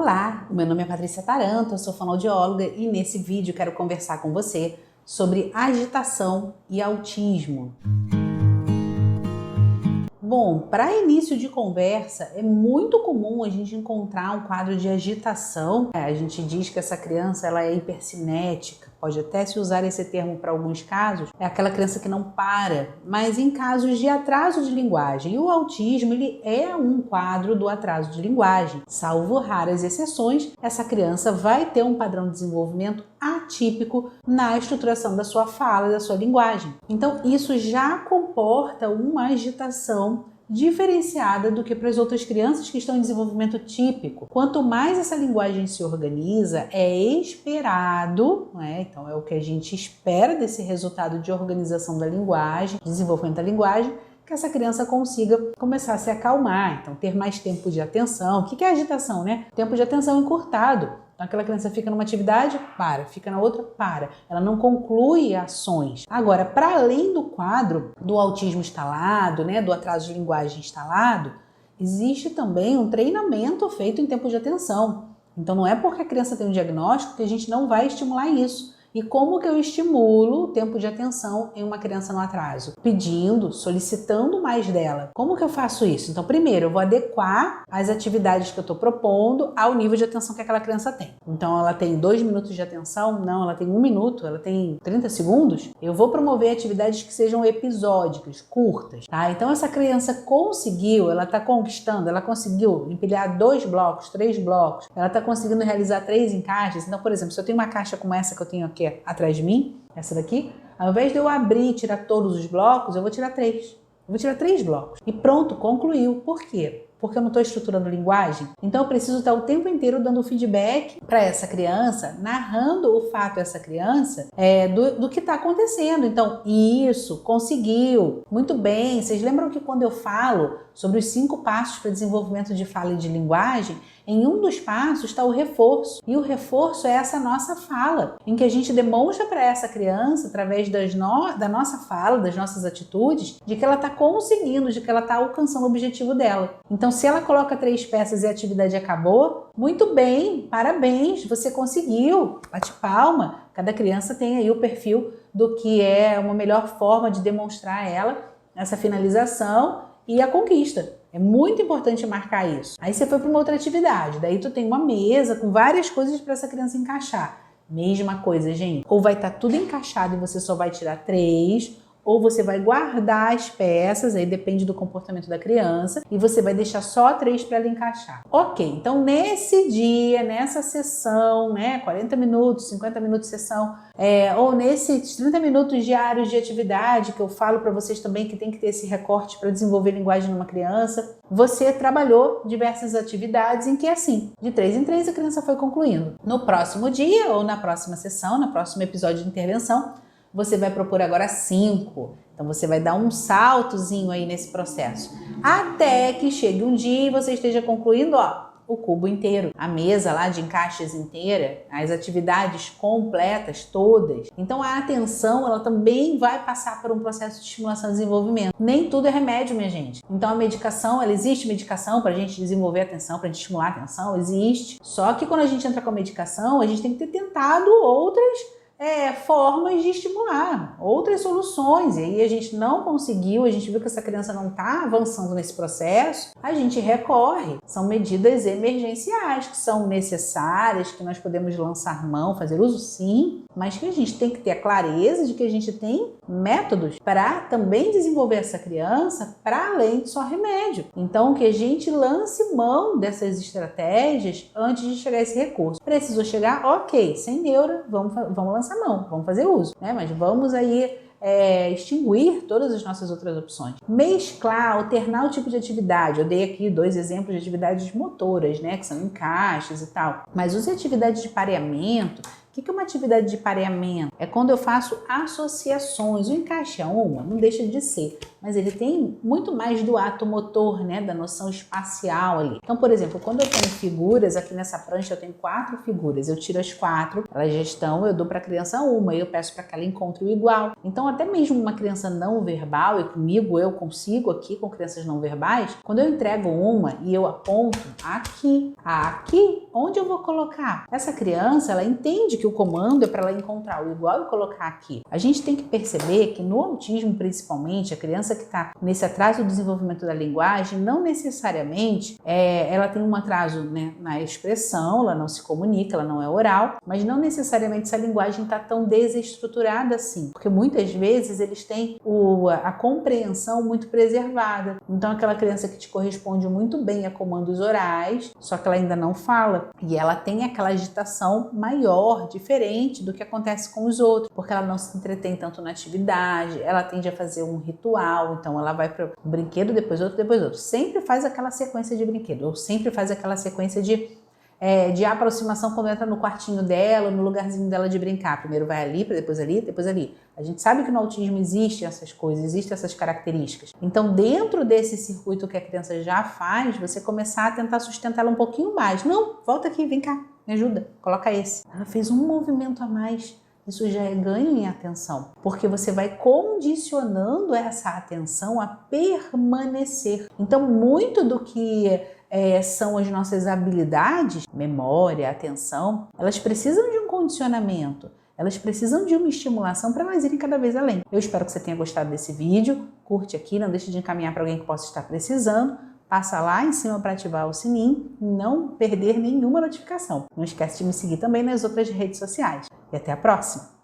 Olá, o meu nome é Patrícia Taranto, eu sou fonoaudióloga e nesse vídeo quero conversar com você sobre agitação e autismo. Bom, para início de conversa, é muito comum a gente encontrar um quadro de agitação. A gente diz que essa criança ela é hipercinética, pode até se usar esse termo para alguns casos, é aquela criança que não para, mas em casos de atraso de linguagem. E o autismo ele é um quadro do atraso de linguagem. Salvo raras exceções, essa criança vai ter um padrão de desenvolvimento atípico na estruturação da sua fala e da sua linguagem. Então, isso já comporta uma agitação diferenciada do que para as outras crianças que estão em desenvolvimento típico. Quanto mais essa linguagem se organiza, é esperado, né? Então é o que a gente espera desse resultado de organização da linguagem, desenvolvimento da linguagem, que essa criança consiga começar a se acalmar, então ter mais tempo de atenção. O que é agitação, né? Tempo de atenção encurtado. Então aquela criança fica numa atividade, para, fica na outra, para. Ela não conclui ações. Agora, para além do quadro do autismo instalado, né, do atraso de linguagem instalado, existe também um treinamento feito em tempo de atenção. Então não é porque a criança tem um diagnóstico que a gente não vai estimular isso. E como que eu estimulo o tempo de atenção em uma criança no atraso? Pedindo, solicitando mais dela. Como que eu faço isso? Então, primeiro, eu vou adequar as atividades que eu estou propondo ao nível de atenção que aquela criança tem. Então, ela tem 2 minutos de atenção? Não, ela tem 1 minuto, ela tem 30 segundos? Eu vou promover atividades que sejam episódicas, curtas, tá? Então, essa criança conseguiu, ela está conquistando, ela conseguiu empilhar 2 blocos, 3 blocos, ela está conseguindo realizar 3 encaixes. Então, por exemplo, se eu tenho uma caixa como essa que eu tenho aqui atrás de mim, essa daqui, ao invés de eu abrir e tirar todos os blocos, eu vou tirar 3. Eu vou tirar 3 blocos. E pronto, concluiu. Por quê? Porque eu não estou estruturando linguagem. Então eu preciso estar o tempo inteiro dando feedback para essa criança, narrando o fato a essa criança do que está acontecendo. Então, isso, conseguiu, muito bem. Vocês lembram que quando eu falo sobre os 5 passos para desenvolvimento de fala e de linguagem, em um dos passos está o reforço. E o reforço é essa nossa fala, em que a gente demonstra para essa criança, através da nossa fala, das nossas atitudes, de que ela está conseguindo, de que ela está alcançando o objetivo dela. Então, se ela coloca 3 peças e a atividade acabou, muito bem, parabéns, você conseguiu, bate palma. Cada criança tem aí o perfil do que é uma melhor forma de demonstrar a ela essa finalização e a conquista. É muito importante marcar isso. Aí você foi para uma outra atividade, daí tu tem uma mesa com várias coisas para essa criança encaixar. Mesma coisa, gente. Ou vai estar tudo encaixado e você só vai tirar 3, ou você vai guardar as peças, aí depende do comportamento da criança, e você vai deixar só 3 para ela encaixar. Ok, então nesse dia, nessa sessão, né, 40 minutos, 50 minutos de sessão, ou nesses 30 minutos diários de atividade, que eu falo para vocês também que tem que ter esse recorte para desenvolver linguagem numa criança, você trabalhou diversas atividades em que assim, de 3 em 3 a criança foi concluindo. No próximo dia, ou na próxima sessão, no próximo episódio de intervenção, você vai propor agora 5. Então você vai dar um saltozinho aí nesse processo. Até que chegue um dia e você esteja concluindo, o cubo inteiro, a mesa lá de encaixes inteira, as atividades completas todas. Então a atenção, ela também vai passar por um processo de estimulação e desenvolvimento. Nem tudo é remédio, minha gente. Então a medicação, ela existe medicação para a gente desenvolver a atenção, para a gente estimular a atenção, existe. Só que quando a gente entra com a medicação, a gente tem que ter tentado outras formas de estimular, outras soluções, e aí a gente não conseguiu, a gente viu que essa criança não está avançando nesse processo, a gente recorre, são medidas emergenciais que são necessárias, que nós podemos lançar mão, fazer uso sim, mas que a gente tem que ter a clareza de que a gente tem métodos para também desenvolver essa criança para além de só remédio. Então que a gente lance mão dessas estratégias antes de chegar a esse recurso. Precisou chegar? Ok, sem neura, vamos lançar mão, vamos fazer uso, né? Mas vamos aí extinguir todas as nossas outras opções. Mesclar, alternar o tipo de atividade. Eu dei aqui 2 exemplos de atividades motoras, né? Que são encaixes e tal. Mas use atividades de pareamento O que é uma atividade de pareamento? É quando eu faço associações. O encaixe a uma não deixa de ser, mas ele tem muito mais do ato motor, né? Da noção espacial ali. Então, por exemplo, quando eu tenho figuras, aqui nessa prancha eu tenho 4 figuras, eu tiro as 4, elas já estão, eu dou para a criança uma e eu peço para que ela encontre o igual. Então, até mesmo uma criança não verbal, e comigo eu consigo aqui com crianças não verbais, quando eu entrego uma e eu aponto aqui, onde eu vou colocar? Essa criança, ela entende que o comando é para ela encontrar o igual e colocar aqui. A gente tem que perceber que no autismo, principalmente, a criança que está nesse atraso do desenvolvimento da linguagem, não necessariamente ela tem um atraso, né, na expressão, ela não se comunica, ela não é oral, mas não necessariamente essa linguagem está tão desestruturada assim, porque muitas vezes eles têm a compreensão muito preservada. Então aquela criança que te corresponde muito bem a comandos orais, só que ela ainda não fala, e ela tem aquela agitação maior, diferente do que acontece com os outros, porque ela não se entretém tanto na atividade, ela tende a fazer um ritual, então ela vai para o brinquedo, depois outro, sempre faz aquela sequência de brinquedo, ou sempre faz aquela sequência de aproximação quando entra no quartinho dela, no lugarzinho dela de brincar. Primeiro vai ali, depois ali, depois ali. A gente sabe que no autismo existem essas coisas, existem essas características. Então, dentro desse circuito que a criança já faz, você começar a tentar sustentar ela um pouquinho mais. Não, volta aqui, vem cá, me ajuda, coloca esse. Ela fez um movimento a mais. Isso já é ganho em atenção, porque você vai condicionando essa atenção a permanecer. Então, muito do que são as nossas habilidades, memória, atenção, elas precisam de um condicionamento, elas precisam de uma estimulação para elas irem cada vez além. Eu espero que você tenha gostado desse vídeo, curte aqui, não deixe de encaminhar para alguém que possa estar precisando, passa lá em cima para ativar o sininho e não perder nenhuma notificação. Não esquece de me seguir também nas outras redes sociais. E até a próxima!